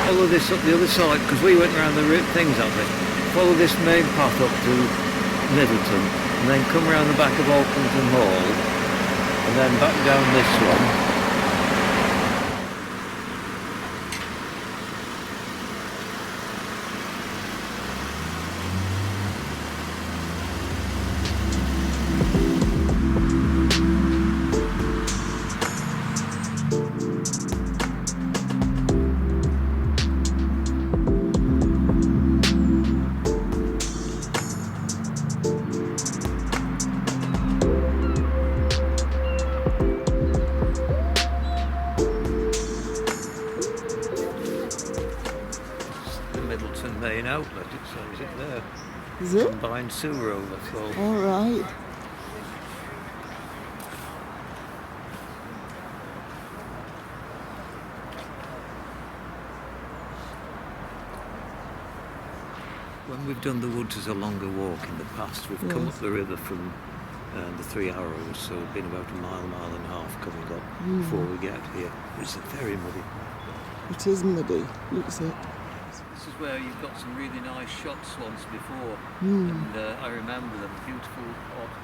follow this up the other side, because we went around the things up it. Follow this main path up to Middleton, and then come round the back of Alkrington Hall, and then back down this one. Middleton main outlet, it says it there. Is it? Combined sewer overflow. All right. When we've done the woods as a longer walk in the past, we've come up the river from the Three Arrows, so we've been about a mile and a half coming up before we get here. It's very muddy. It is muddy. Looks it. This is where you've got some really nice shots once before, and I remember them, beautiful autumn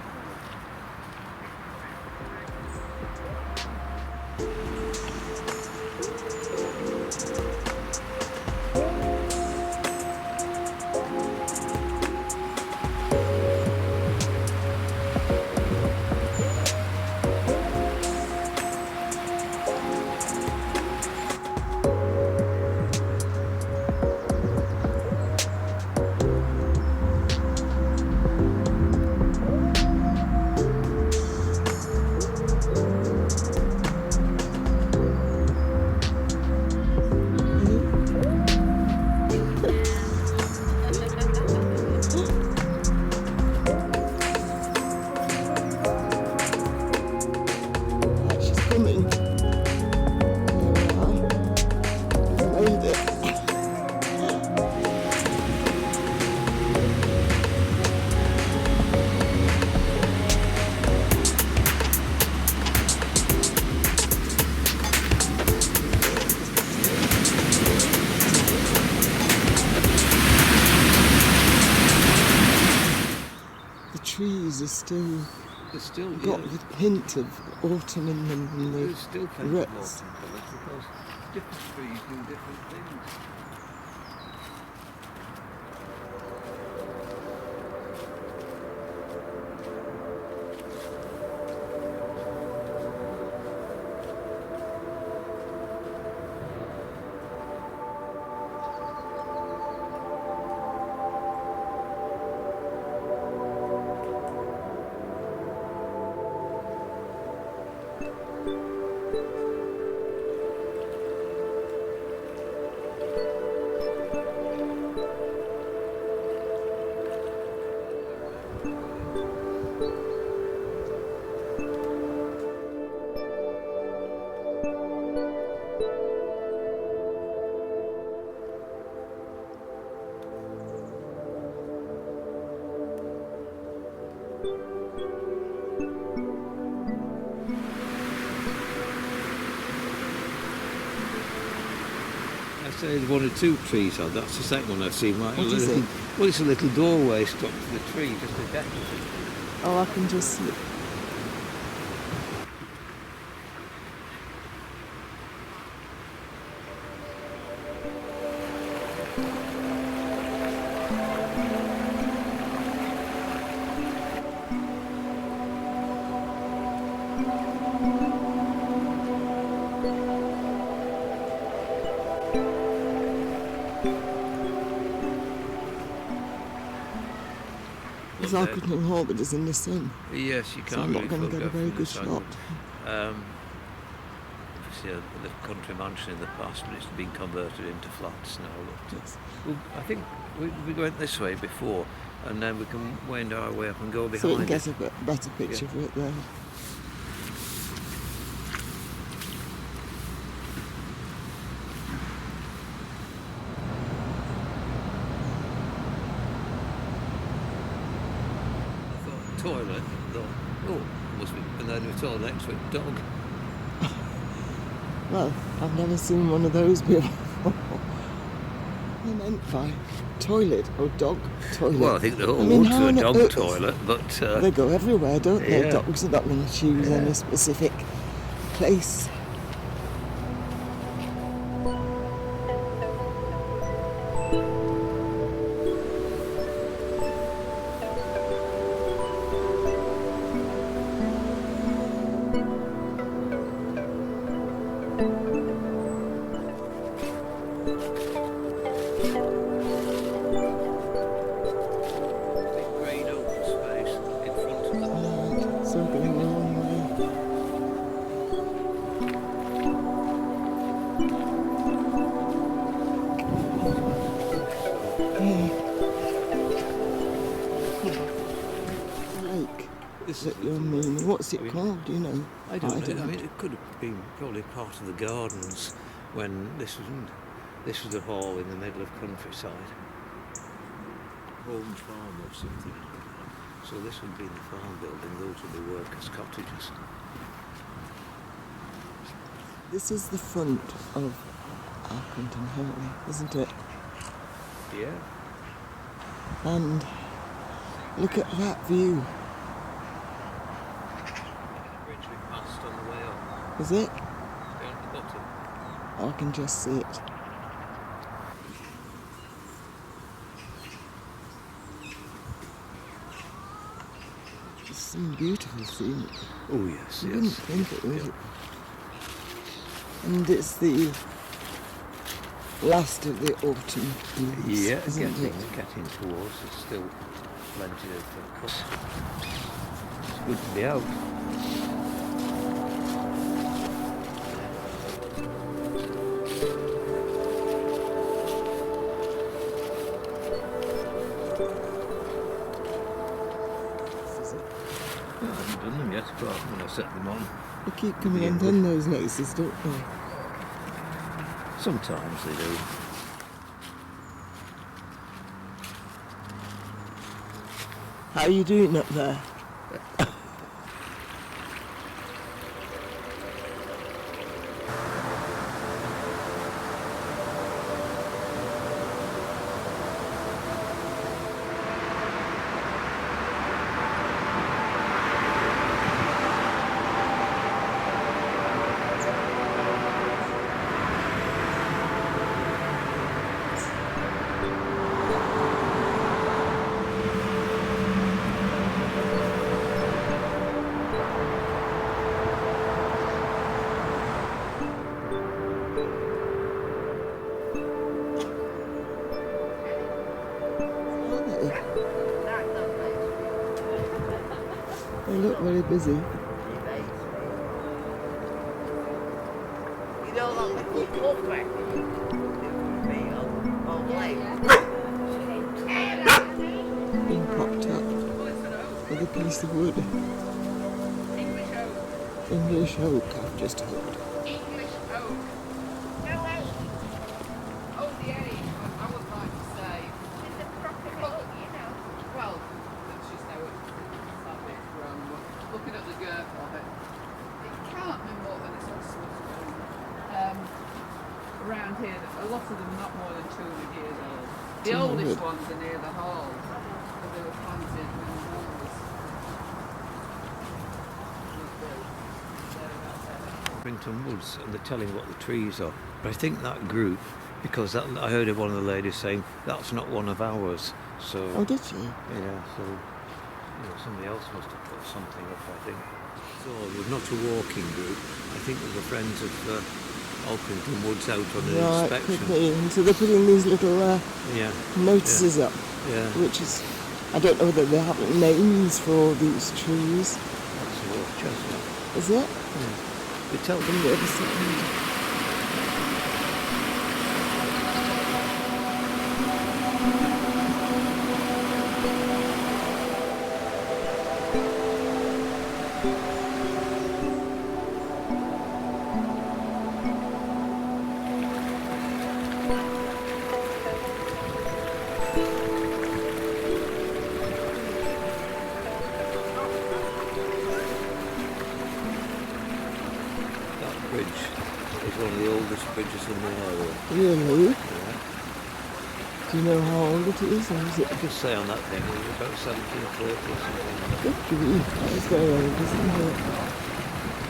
Trees are still got the hint of autumn in them, and There's still plenty of roots. autumn colours because different trees do different things. There's one or two trees on. That's the second one I've seen. Right? What do you see? Well, it's a little doorway stuck to the tree, just a decorative. Oh, I can just see it. It's Alkrington Hall that is in the sun. Yes, you can't. So I'm not really going to get a very good shot. Obviously, a little country mansion in the past, but it's been converted into flats now. But, Yes. well, I think we went this way before, and then we can wind our way up and go behind. So we can it. get a better picture of it there. Toilet, thought, oh, must be, and then we saw next to it, dog. Well, I've never seen one of those before. I meant by toilet or dog toilet. Well, I think the whole I mean, woods how are a on dog earth- toilet, but They go everywhere, don't they? yeah. Dogs are not going to choose Yeah. any specific place. big green open space in front of them. Right, so going the wrong way. Lake This that you're meaning. What's it I mean, called? Do you know? I don't know. I mean, it could have been probably part of the gardens when this was a hall in the middle of countryside. Home farm or something like that. So this would be the farm building, those would be workers' cottages. This is the front of Alkrington, Hurley, isn't it? Yeah. And look at that view. The bridge we passed on the way up, Is it? down at the bottom. I can just see it. It's some beautiful scenery. Oh yes, You yes. wouldn't think it, would Yeah. it? And it's the last of the autumn leaves, Yeah, isn't it? getting towards. There's still plenty of cuts. It's good to be out. This is it. I haven't done them yet, apart from when I set them on. They keep coming Yeah. undone, those laces, don't they? Sometimes they do. How are you doing up there? They look very busy. You don't want to cook up back Being propped up with a piece of wood. English oak, I've just heard. English oak. No oak. Oh, the age. I would like to say. It's a proper oak, you know. Well, that's just how it's from looking at the girth of it. It can't be more than it's all sorts of around here. A lot of them are not more than 200 years old. The 200. oldest ones are near the hall. But they were planted when the wall was built. Alkrington Woods, and they're telling what the trees are. But I think that group, because I heard of one of the ladies saying that's not one of ours. So Oh, did you? yeah, so somebody else must have put something up. I think. So we're not a walking group. I think we're the friends of Alkrington Woods out on an Right, inspection. could be. And so they're putting these little Yeah, notices up, yeah. which is, I don't know whether they have names for all these trees. That's a wolf chestnut. Is it? Yeah. They tell On them the other side. that bridge is one of the oldest bridges in the area. Really? Yeah. Do you know how old it is, or is it? Just say on that thing, it was about 1730 or something. Good grief, that's very old, isn't it?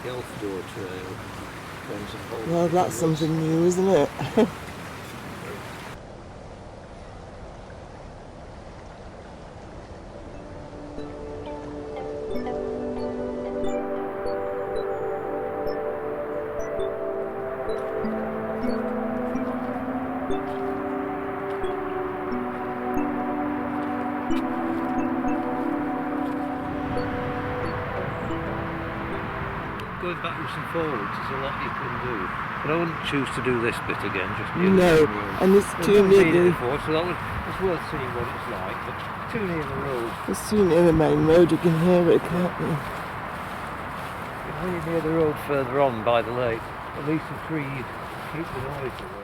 The Elfdor Trail. Runs a whole Well, that's something new, isn't it? Going backwards and forwards, there's a lot you can do. But I wouldn't choose to do this bit again, just near No, the road. and it's I've too never near been here the... before, so that was, it's worth seeing what it's like, but too near the road. It's too near the main road, you can hear it, can't you? When you're near the road further on by the lake, at least the trees keep the noise away.